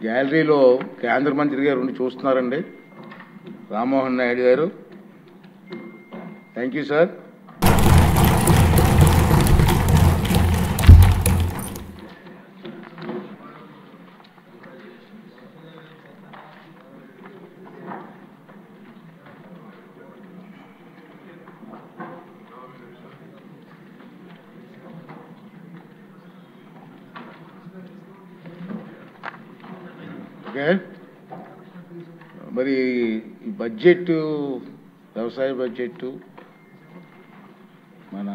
గ్యాలరీలో కేంద్ర మంత్రి గారు ఉండి చూస్తున్నారండి, రామ్మోహన్ నాయుడు గారు. Thank you sir. ఓకే, మరి ఈ బడ్జెట్, వ్యవసాయ బడ్జెట్, మన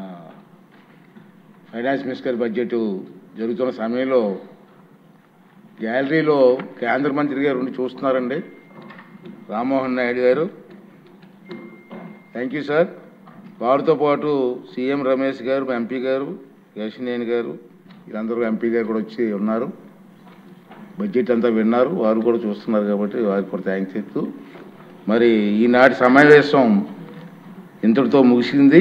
ఫైనాన్స్ మినిస్టర్ బడ్జెట్ జరుగుతున్న సమయంలో గ్యాలరీలో కేంద్ర మంత్రి గారు ఉండి చూస్తున్నారండి, రామ్మోహన్ నాయుడు గారు. Thank you sir. వారితో పాటు సీఎం రమేష్ గారు, ఎంపీ గారు, యశనేని గారు, వీళ్ళందరూ ఎంపీ గారు కూడా వచ్చి ఉన్నారు. బడ్జెట్ అంతా విన్నారు, వారు కూడా చూస్తున్నారు కాబట్టి వారికి కూడా థ్యాంక్స్ చెప్తూ మరి ఈనాటి సమావేశం ఇంతటితో ముగిసింది.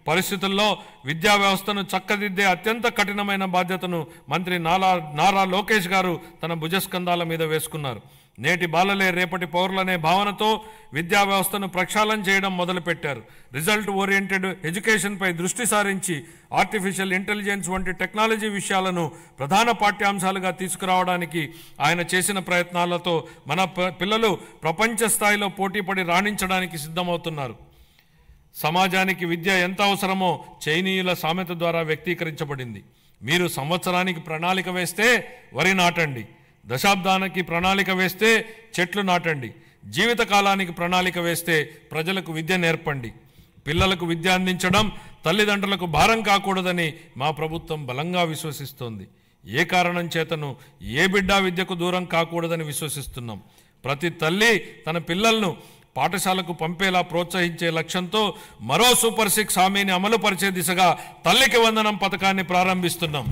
పరిస్థితుల్లో విద్యా వ్యవస్థను చక్కదిద్దే అత్యంత కఠినమైన బాధ్యతను మంత్రి నారా లోకేష్ గారు తన భుజస్కంధాల మీద వేసుకున్నారు. నేటి బాలలే రేపటి పౌరులనే భావనతో విద్యా వ్యవస్థను ప్రక్షాళన చేయడం మొదలుపెట్టారు. రిజల్ట్ ఓరియంటెడ్ ఎడ్యుకేషన్పై దృష్టి సారించి ఆర్టిఫిషియల్ ఇంటెలిజెన్స్ వంటి టెక్నాలజీ విషయాలను ప్రధాన పాఠ్యాంశాలుగా తీసుకురావడానికి ఆయన చేసిన ప్రయత్నాలతో మన పిల్లలు ప్రపంచ స్థాయిలో పోటీపడి రాణించడానికి సిద్ధమవుతున్నారు. సమాజానికి విద్య ఎంత అవసరమో చైనీయుల సామెత ద్వారా వ్యక్తీకరించబడింది. మీరు సంవత్సరానికి ప్రణాళిక వేస్తే వరి నాటండి, దశాబ్దానికి ప్రణాళిక వేస్తే చెట్లు నాటండి, జీవితకాలానికి ప్రణాళిక వేస్తే ప్రజలకు విద్య నేర్పండి. పిల్లలకు విద్య అందించడం తల్లిదండ్రులకు భారం కాకూడదని మా ప్రభుత్వం బలంగా విశ్వసిస్తోంది. ఏ కారణం చేతను ఏ బిడ్డ విద్యకు దూరం కాకూడదని విశ్వసిస్తున్నాం. ప్రతి తల్లి తన పిల్లలను పాఠశాలకు పంపేలా ప్రోత్సహించే లక్ష్యంతో మరో సూపర్ 6 హామీని అమలు పరిచే దిశగా తల్లికి వందనం పథకాన్ని ప్రారంభిస్తున్నాం.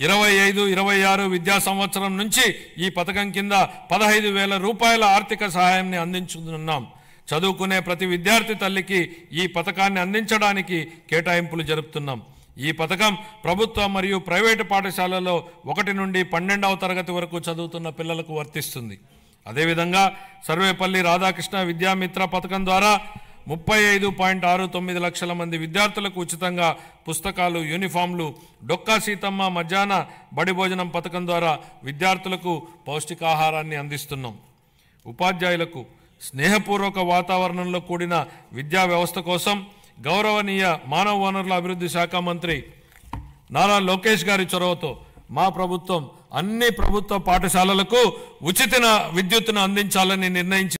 25-26 విద్యా సంవత్సరం నుంచి ఈ పథకం కింద 15,000 రూపాయల ఆర్థిక సహాయాన్ని అందించుతున్నాం. చదువుకునే ప్రతి విద్యార్థి తల్లికి ఈ పథకాన్ని అందించడానికి కేటాయింపులు జరుపుతున్నాం. ఈ పథకం ప్రభుత్వ మరియు ప్రైవేటు పాఠశాలలో 1 నుండి 12వ తరగతి వరకు చదువుతున్న పిల్లలకు వర్తిస్తుంది. అదేవిధంగా సర్వేపల్లి రాధాకృష్ణ విద్యామిత్ర పథకం ద్వారా 35.69 లక్షల మంది విద్యార్థులకు ఉచితంగా పుస్తకాలు, యూనిఫామ్లు, డొక్కా సీతమ్మ మధ్యాహ్న బడి భోజనం పథకం ద్వారా విద్యార్థులకు పౌష్టికాహారాన్ని అందిస్తున్నాం. ఉపాధ్యాయులకు స్నేహపూర్వక వాతావరణంలో కూడిన విద్యా వ్యవస్థ కోసం గౌరవనీయ మానవ వనరుల అభివృద్ధి శాఖ మంత్రి నారా లోకేష్ గారి చొరవతో మా ప్రభుత్వం అన్ని ప్రభుత్వ పాఠశాలలకు ఉచిత విద్యుత్తును అందించాలని నిర్ణయించింది.